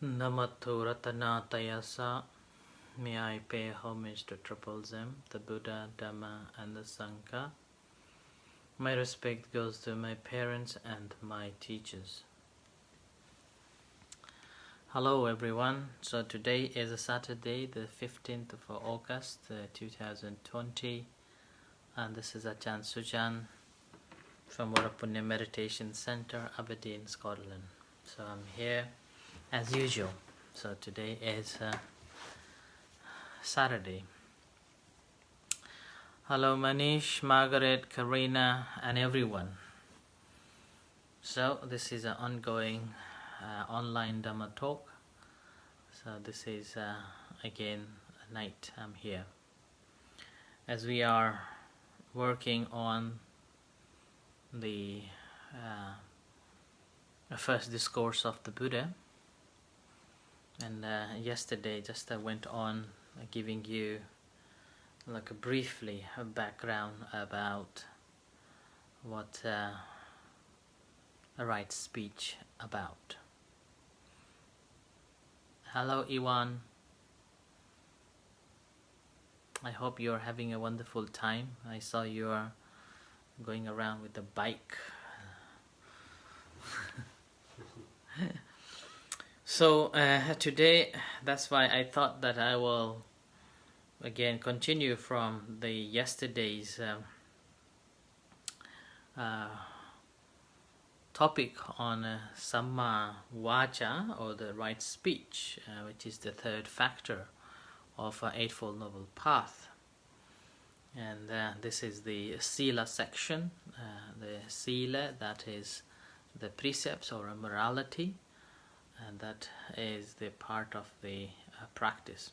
Namato Ratanatayasa. May I pay homage to Triple Zem, the Buddha, Dhamma, and the Sangha. My respect goes to my parents and my teachers. Hello everyone. So today is a Saturday, the 15th of August 2020, and this is Ajahn Sujan from Varapunya Meditation Center, Aberdeen, Scotland. So I'm here as usual. So today is Saturday. Hello Manish, Margaret, Karina, and everyone. So this is an ongoing online Dhamma talk. So this is again a night I'm here. As we are working on the first discourse of the Buddha, and yesterday just I went on giving you like briefly a background about what a right speech about. Hello Iwan, I hope you're having a wonderful time. I saw you are going around with the bike. So today, that's why I thought that I will again continue from the yesterday's topic on Samma Vaca, or the right speech, which is the third factor of Eightfold Noble Path. And this is the Sila section, the Sila, that is the precepts or a morality, and that is the part of the practice.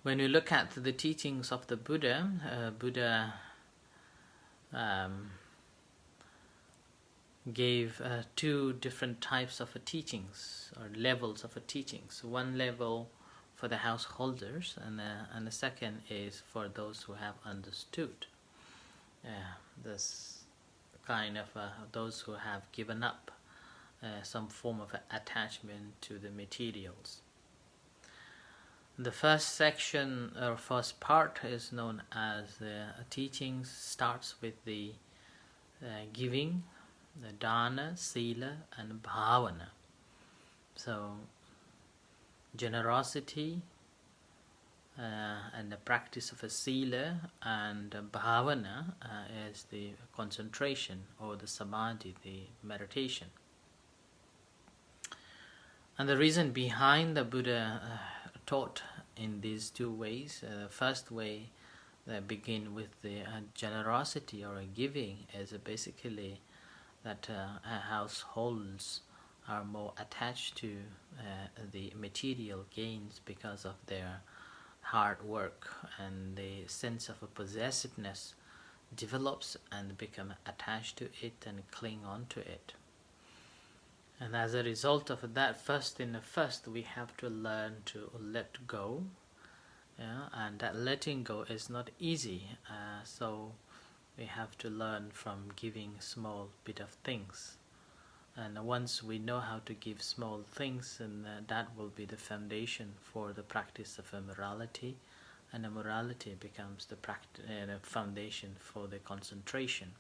When we look at the teachings of the Buddha, Buddha gave two different types of teachings or levels of teachings. One level for the householders, and the second is for those who have understood. This kind of those who have given up some form of attachment to the materials. The first section or first part is known as the teachings, starts with the giving, the dana, sila, and bhavana. So generosity and the practice of a sila, and bhavana is the concentration or the samadhi, the meditation. And the reason behind the Buddha taught in these two ways, the first way that begin with the generosity or giving is basically that households are more attached to the material gains because of their hard work, and the sense of a possessiveness develops and become attached to it and cling on to it. And as a result of that, first we have to learn to let go, and that letting go is not easy. So we have to learn from giving small bit of things. And once we know how to give small things, and that will be the foundation for the practice of a morality, and a morality becomes the foundation for the concentration.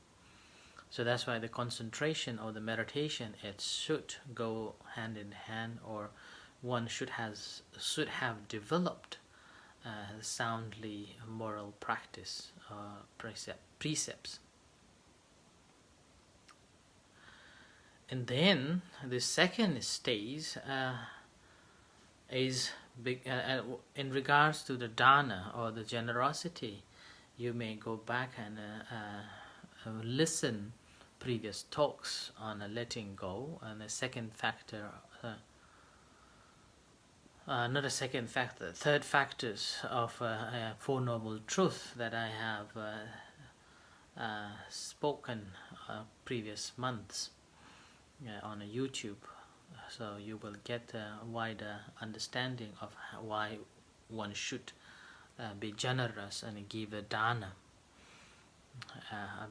So that's why the concentration or the meditation, it should go hand in hand, or one should have developed soundly moral practice, precepts. And then the second stage is in regards to the dana or the generosity. You may go back and listen previous talks on letting go, and the second factor, not a second factor, third factors of Four Noble Truth that I have spoken previous months on YouTube. So you will get a wider understanding of why one should be generous and give a dana.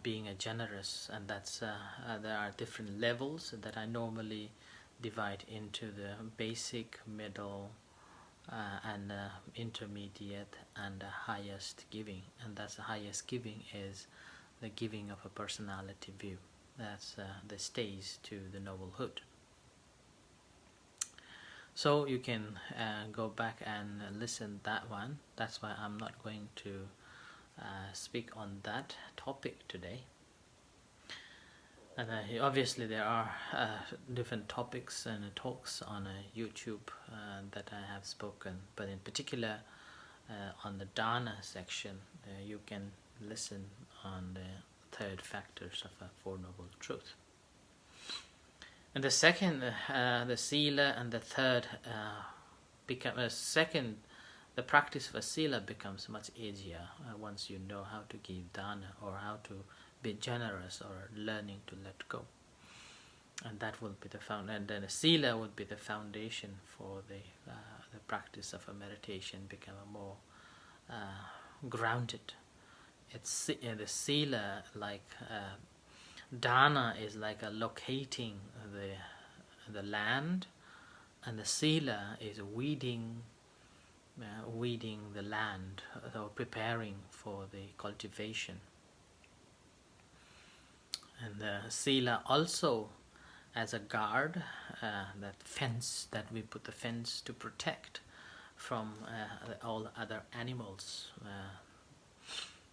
Being a generous, and that's there are different levels that I normally divide into the basic, middle, and intermediate, and highest giving. And that's the highest giving is the giving of a personality view. That's the stage to the noblehood. So you can go back and listen that one. That's why I'm not going to speak on that topic today. And obviously there are different topics and talks on YouTube that I have spoken, but in particular on the Dana section you can listen on the third factors of a Four Noble Truth. And the second, the Sila, and the third become a second. The practice of a Sila becomes much easier once you know how to give dana, or how to be generous, or learning to let go. And that will be the and then a Sila would be the foundation for the practice of a meditation, become a more grounded. It's the Sila, like dana is like a locating the land, and the Sila is weeding the land, or preparing for the cultivation. And the Sila also as a guard, that fence, that we put the fence to protect from all other animals.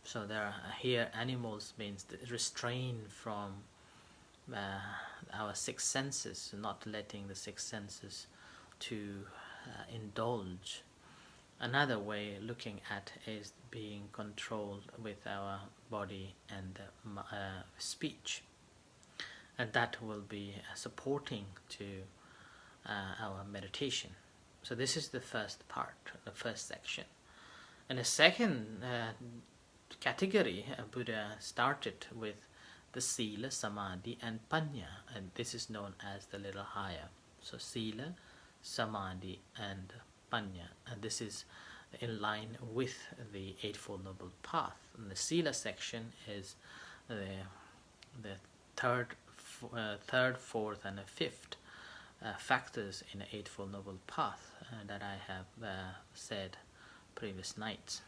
So there are here animals means restrain from our six senses, not letting the six senses to indulge. Another way looking at is being controlled with our body and speech, and that will be supporting to our meditation. So this is the first part, the first section. And the second category, Buddha started with the Sila, Samadhi and Panya, and this is known as the little higher. So Sila, Samadhi and Panya, and this is in line with the Eightfold Noble Path. And the Sila section is the third, fourth and fifth factors in the Eightfold Noble Path that I have said previous nights.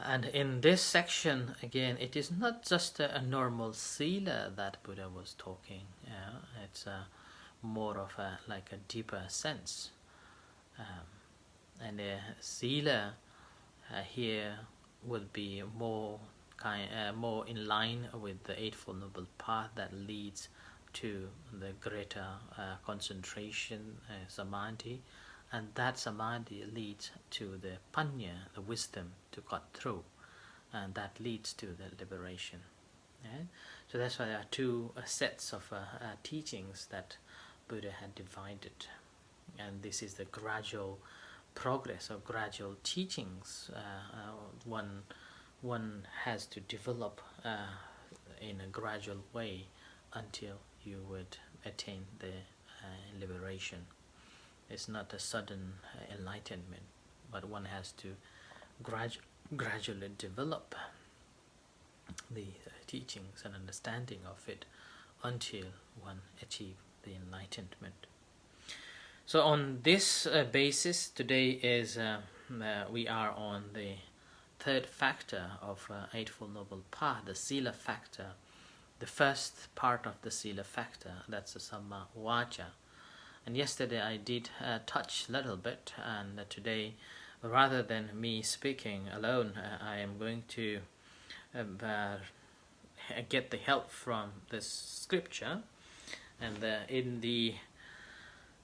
And in this section, again, it is not just a normal Sila that Buddha was talking. It's more of a deeper sense. And the Sila here would be more in line with the Eightfold Noble Path that leads to the greater concentration, Samadhi, and that Samadhi leads to the Panya, the wisdom to cut through, and that leads to the liberation. So that's why there are two sets of teachings that Buddha had divided, and this is the gradual progress or gradual teachings. One has to develop in a gradual way until you would attain the liberation. It's not a sudden enlightenment, but one has to gradually develop the teachings and understanding of it until one achieves the enlightenment. So on this basis, today is we are on the third factor of Eightfold Noble Path, the Sila factor. The first part of the Sila factor, that's the Samma Vaca. And yesterday I did touch a little bit, and today, rather than me speaking alone, I am going to get the help from this scripture. And in the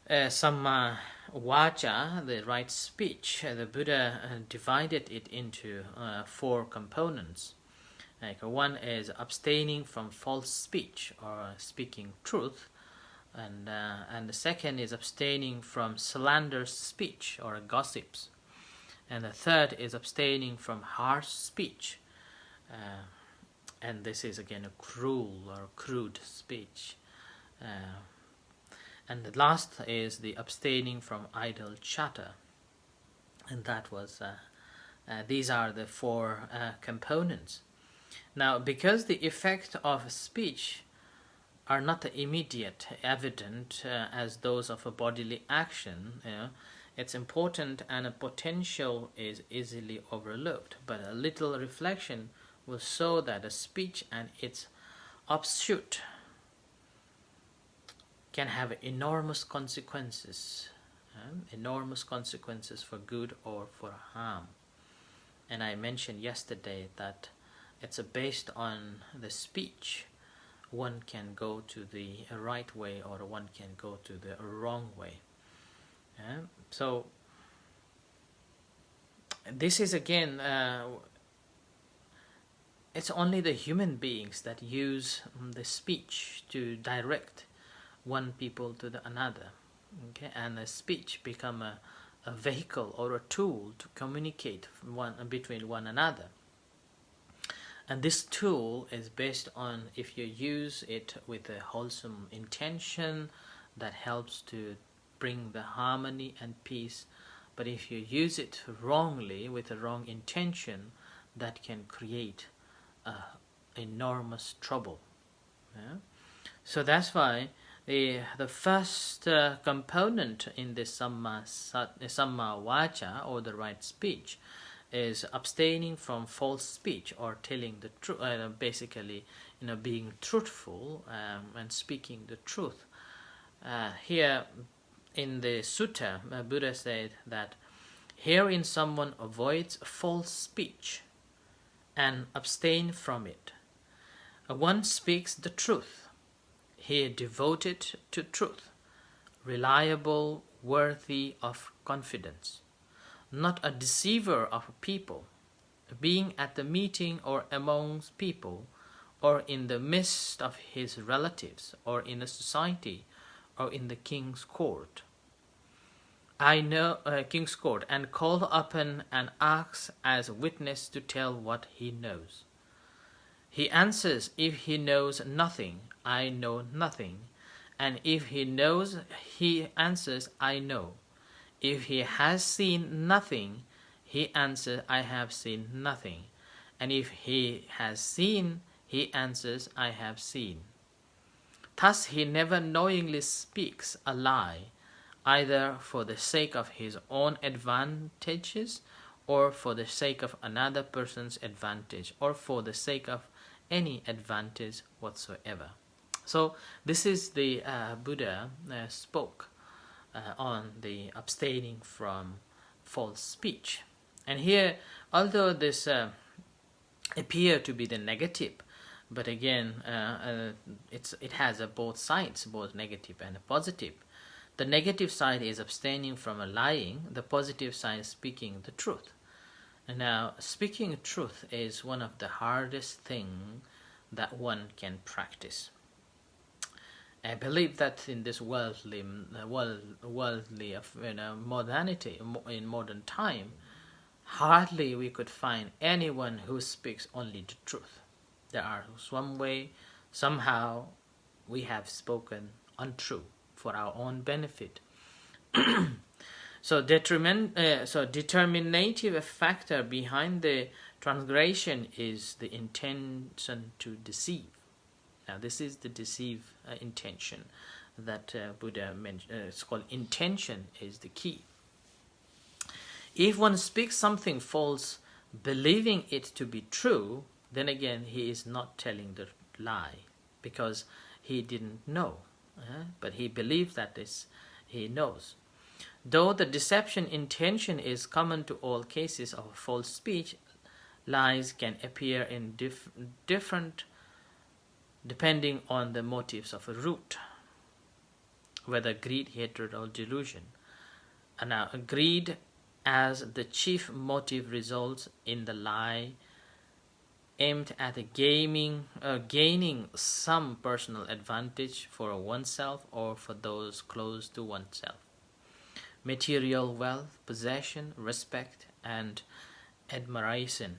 Samma Vaca, the right speech, the Buddha divided it into four components. One is abstaining from false speech, or speaking truth, and the second is abstaining from slanderous speech, or gossips, and the third is abstaining from harsh speech, and this is again a cruel or crude speech, and the last is the abstaining from idle chatter, and that was these are the four components. Now, because the effect of speech are not immediate, evident as those of a bodily action. It's important, and a potential is easily overlooked, but a little reflection will show that a speech and its offshoot can have enormous consequences, for good or for harm. And I mentioned yesterday that it's based on the speech. One can go to the right way, or one can go to the wrong way. So this is again, it's only the human beings that use the speech to direct one people to the another. Okay, and the speech become a vehicle or a tool to communicate between one another. And this tool is based on, if you use it with a wholesome intention, that helps to bring the harmony and peace. But if you use it wrongly, with a wrong intention, that can create enormous trouble. So that's why the first component in the Samma Vacha, or the right speech, is abstaining from false speech, or telling the truth, basically, being truthful and speaking the truth. Here in the sutta, Buddha said that herein someone avoids false speech and abstain from it. One speaks the truth. He is devoted to truth, reliable, worthy of confidence, not a deceiver of people, being at the meeting or amongst people, or in the midst of his relatives, or in a society, or in the king's court. King's court, and call upon and asks as witness to tell what he knows. He answers, if he knows nothing, I know nothing. And if he knows, he answers, I know. If he has seen nothing, he answers, I have seen nothing. And if he has seen, he answers, I have seen. Thus he never knowingly speaks a lie, either for the sake of his own advantages, or for the sake of another person's advantage, or for the sake of any advantage whatsoever. So this is the Buddha spoke on the abstaining from false speech. And here, although this appear to be the negative, but again, it has both sides, both negative and positive. The negative side is abstaining from lying. The positive side is speaking the truth. And now, speaking truth is one of the hardest things that one can practice. I believe that in this worldly modernity, in modern time, hardly we could find anyone who speaks only the truth. There are some way, somehow, we have spoken untrue for our own benefit. So determinative factor behind the transgression is the intention to deceive. Now this is the deceive intention that Buddha mentioned. It's called intention is the key. If one speaks something false, believing it to be true, then again he is not telling the lie, because he didn't know, but he believes that he knows. Though the deception intention is common to all cases of false speech, lies can appear in different depending on the motives of a root, whether greed, hatred, or delusion. And now, greed as the chief motive results in the lie aimed at gaining some personal advantage for oneself or for those close to oneself. Material wealth, possession, respect, and admiration.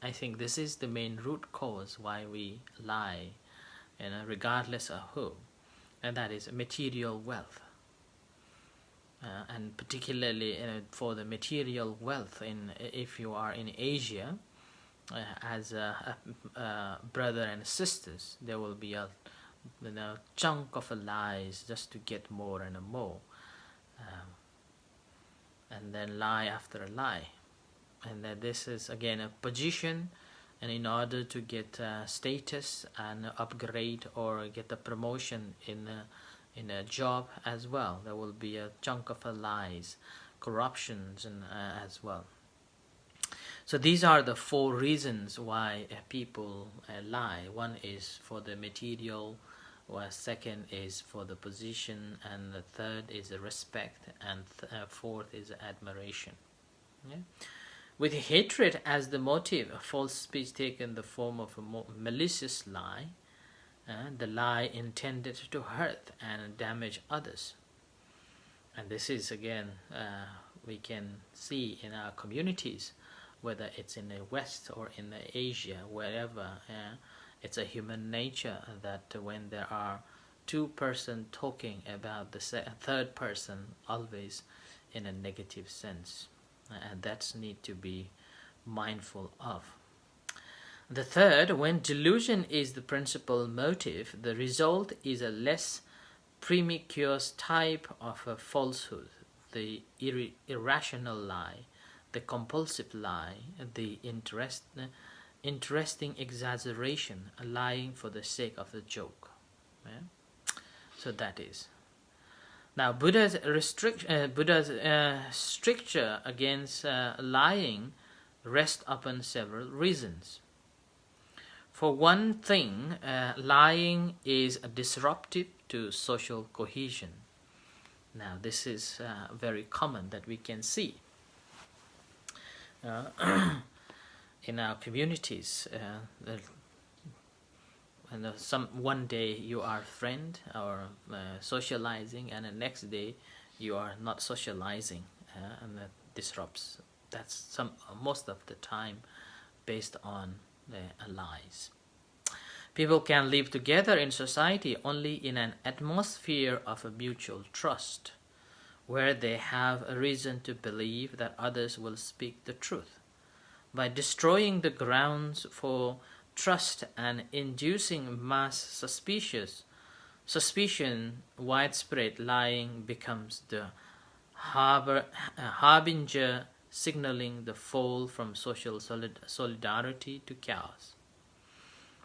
I think this is the main root cause why we lie, regardless of who, and that is material wealth. And particularly for the material wealth, if you are in Asia, as a brother and sisters, there will be chunk of lies just to get more and more, and then lie after a lie. And that this is again a position, and in order to get status and upgrade or get a promotion in a job as well, there will be a chunk of lies, corruptions, and as well. So these are the four reasons why people lie. One is for the material, second is for the position, and the third is respect, and fourth is admiration. Yeah? With hatred as the motive, a false speech taken the form of a malicious lie, the lie intended to hurt and damage others. And this is again, we can see in our communities, whether it's in the West or in the Asia, wherever, it's a human nature that when there are two persons talking about the third person, always in a negative sense. And that's need to be mindful of. The third, when delusion is the principal motive, the result is a less promiscuous type of a falsehood, the irrational lie, the compulsive lie, the interesting exaggeration, lying for the sake of the joke. Yeah? So that is. Now, Buddha's stricture against lying rests upon several reasons. For one thing, lying is disruptive to social cohesion. Now, this is very common that we can see in our communities. And one day you are a friend or socializing, and the next day you are not socializing, and that disrupts. That's most of the time based on lies. People can live together in society only in an atmosphere of a mutual trust, where they have a reason to believe that others will speak the truth. By destroying the grounds for trust and inducing mass suspicion, widespread lying becomes the harbinger signaling the fall from social solidarity to chaos.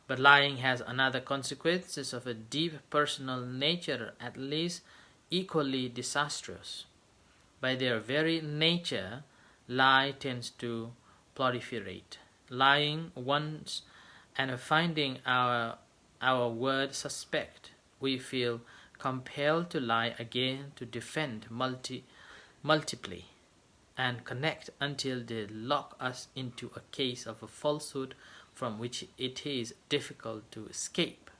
But lying has another consequences of a deep personal nature, at least equally disastrous. By their very nature, lie tends to proliferate. Lying once and finding our word suspect, we feel compelled to lie again to defend multiply and connect until they lock us into a case of a falsehood from which it is difficult to escape.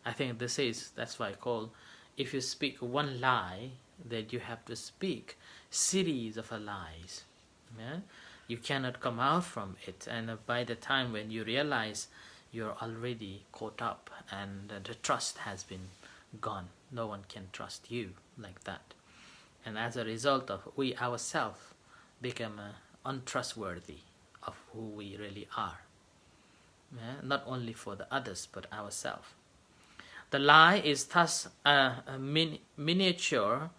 I think that's why I call, if you speak one lie, that you have to speak series of lies. Yeah? You cannot come out from it, and by the time when you realize, you're already caught up and the trust has been gone. No one can trust you like that. And as a result of, we ourselves become untrustworthy of who we really are. Yeah? Not only for the others, but ourselves. The lie is thus a miniature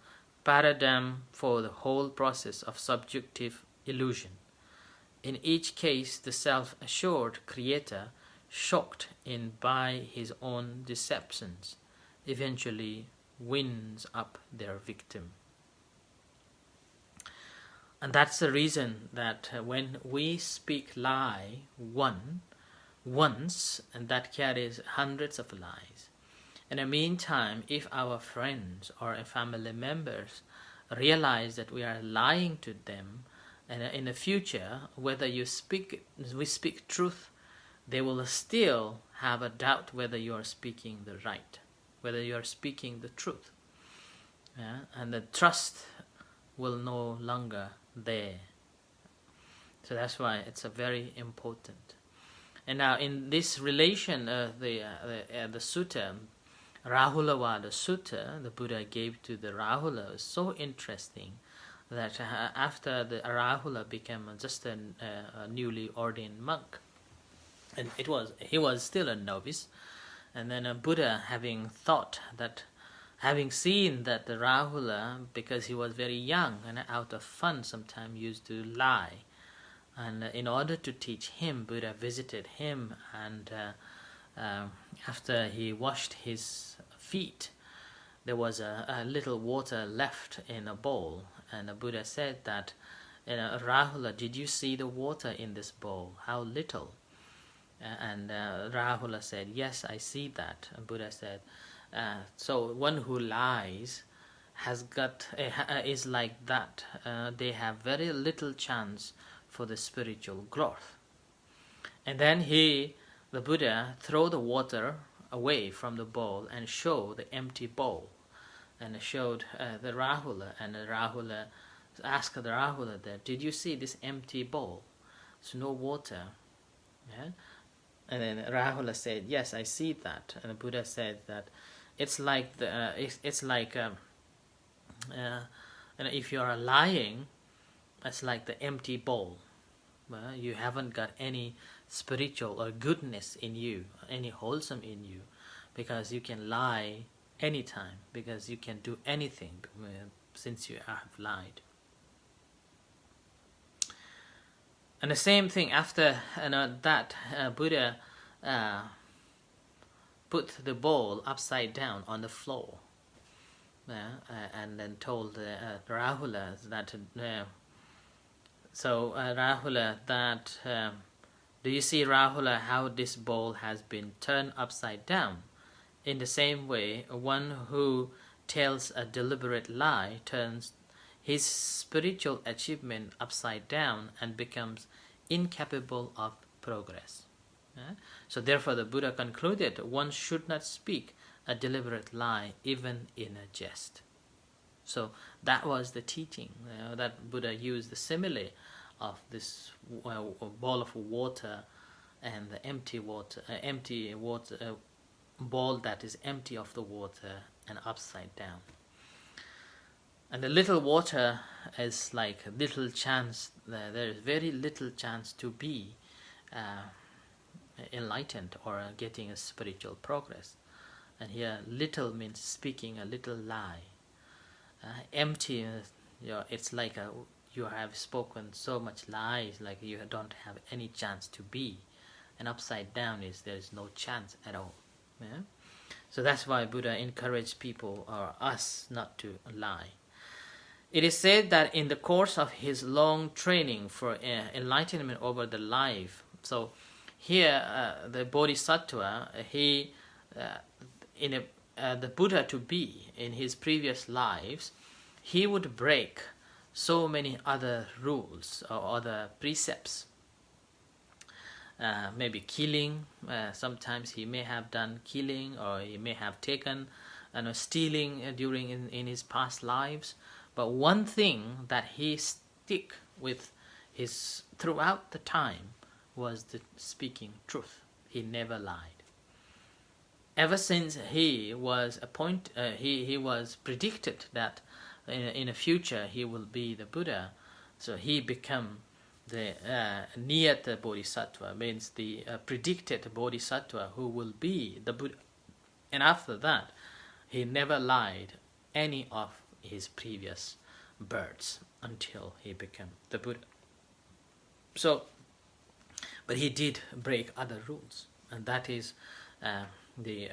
paradigm for the whole process of subjective illusion. In each case, the self-assured creator, shocked in by his own deceptions, eventually winds up their victim. And that's the reason that when we speak lie once, and that carries hundreds of lies. In the meantime, if our friends or family members realize that we are lying to them, and in the future, whether we speak truth, they will still have a doubt whether you are speaking the right, whether you are speaking the truth. Yeah? And the trust will no longer there. So that's why it's a very important. And now in this relation, the sutta, Rahulavada Sutta, the Buddha gave to the Rahula, was so interesting that after the Rahula became just a newly ordained monk, and he was still a novice, And then a Buddha, having seen that the Rahula, because he was very young and out of fun sometimes used to lie, and in order to teach him, Buddha visited him, and after he washed his feet, there was a little water left in a bowl, and the Buddha said that, Rahula, did you see the water in this bowl? How little? And Rahula said, yes, I see that. And Buddha said, so one who lies is like that. They have very little chance for the spiritual growth. And then the Buddha, threw the water away from the bowl and showed the empty bowl, and showed the Rahula, and the Rahula asked the Rahula that, did you see this empty bowl? There's no water. Yeah? And then Rahula said, yes, I see that. And the Buddha said that it's like if you are lying, it's like the empty bowl. You haven't got any spiritual or goodness in you, any wholesome in you, because you can lie anytime, because you can do anything since you have lied. And the same thing after that, Buddha put the bowl upside down on the floor, and then told Rahula that. Rahula, that do you see, Rahula, how this bowl has been turned upside down? In the same way, one who tells a deliberate lie turns his spiritual achievement upside down and becomes incapable of progress. So therefore the Buddha concluded one should not speak a deliberate lie even in a jest. So that was the teaching, that Buddha used the simile of this bowl of water and the empty water bowl that is empty of the water and upside down. And the little water is like little chance. There is very little chance to be enlightened or getting a spiritual progress. And here, little means speaking a little lie. Empty, it's like you have spoken so much lies, like you don't have any chance to be. And upside down is there is no chance at all. Yeah? So that's why Buddha encouraged people or us not to lie. It is said that in the course of his long training for enlightenment over the life, so here the Bodhisattva, the Buddha to be in his previous lives, he would break so many other rules or other precepts. Maybe killing, sometimes he may have done killing, or he may have taken stealing during in his past lives. But one thing that he stick with his throughout the time was the speaking truth. He never lied. Ever since he was he was predicted that in the future he will be the Buddha, so he became the Niyata Bodhisattva, means the predicted Bodhisattva who will be the Buddha. And after that, he never lied any of his previous births until he became the Buddha. So, but he did break other rules, and that is the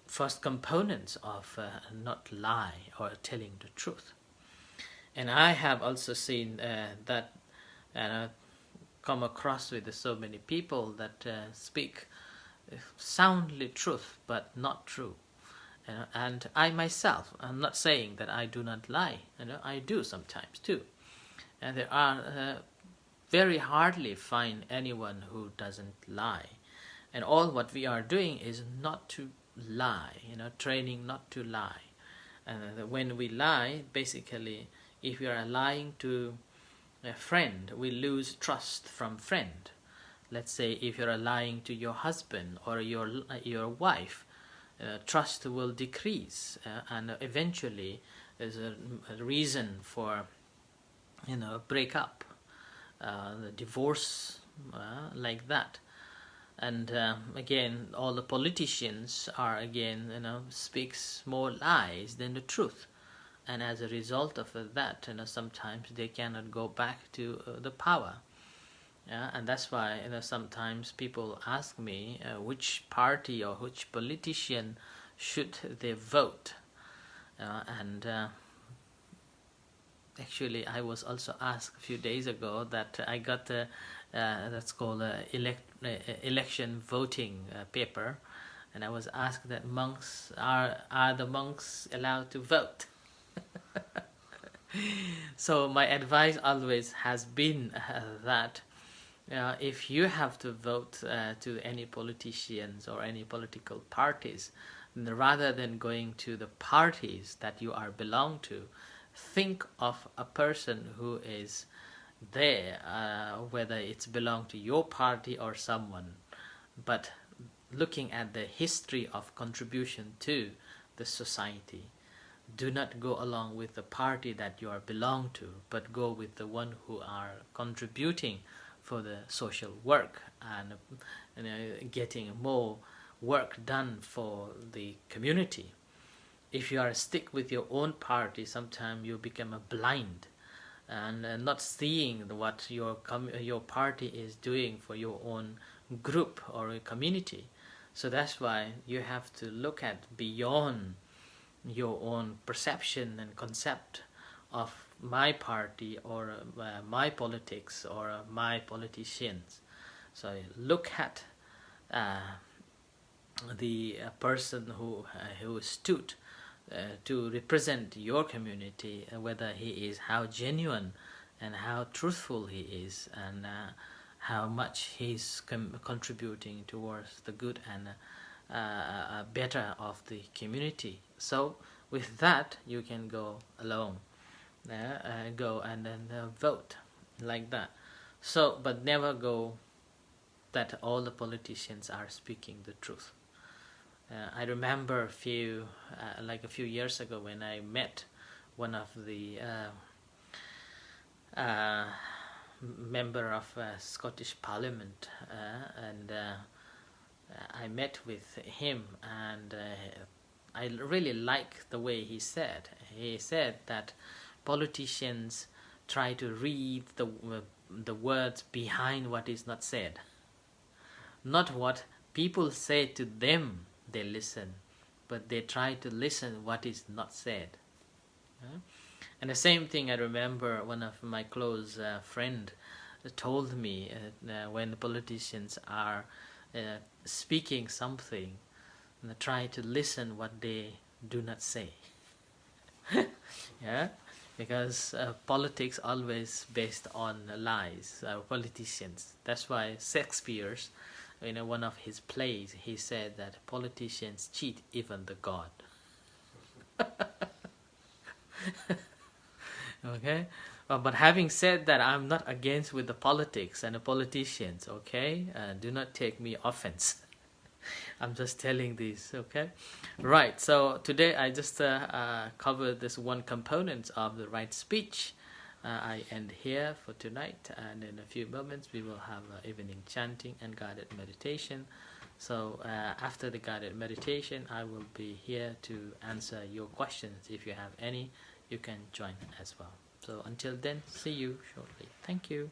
first components of not lie or telling the truth. And I have also seen that come across with so many people that speak soundly truth but not true. And I myself, I'm not saying that I do not lie. I do sometimes too. And there are very hardly find anyone who doesn't lie. And all what we are doing is not to lie, training not to lie. And when we lie, basically, if you are lying to a friend, we lose trust from friend. Let's say if you are lying to your husband or your wife, trust will decrease, and eventually there's a reason for break up, the divorce, like that. And again, all the politicians are again, speaks more lies than the truth, and as a result of that, sometimes they cannot go back to the power. Yeah, and that's why sometimes people ask me which party or which politician should they vote, and actually I was also asked a few days ago that I got that's called election voting paper, and I was asked that monks are the monks allowed to vote. So my advice always has been that if you have to vote to any politicians or any political parties, rather than going to the parties that you are belong to, think of a person who is there, whether it's belong to your party or someone, but looking at the history of contribution to the society. Do not go along with the party that you are belong to, but go with the one who are contributing for the social work and getting more work done for the community. If you are stick with your own party, sometimes you become a blind and not seeing what your party is doing for your own group or a community. So that's why you have to look at beyond your own perception and concept of my party or my politics or my politicians. So look at the person who stood to represent your community, whether he is how genuine and how truthful he is, and how much he's contributing towards the good and better of the community. So with that, you can go alone, go and then vote like that. So, but never go that all the politicians are speaking the truth. I remember a few years ago when I met one of the member of Scottish Parliament, and I met with him, and I really like the way he said. He said that politicians try to read the words behind what is not said, not what people say to them. They listen, but they try to listen what is not said. And the same thing, I remember one of my close friend told me when the politicians are speaking something, try to listen what they do not say. Yeah, because politics always based on lies. Politicians. That's why Shakespeare's, one of his plays, he said that politicians cheat even the god. Okay, but having said that, I'm not against with the politics and the politicians. Okay, do not take me offense. I'm just telling this. Okay, right. So today I just covered this one component of the right speech. I end here for tonight, and in a few moments we will have evening chanting and guided meditation. So after the guided meditation, I will be here to answer your questions. If you have any, you can join as well. So until then, see you shortly. Thank you.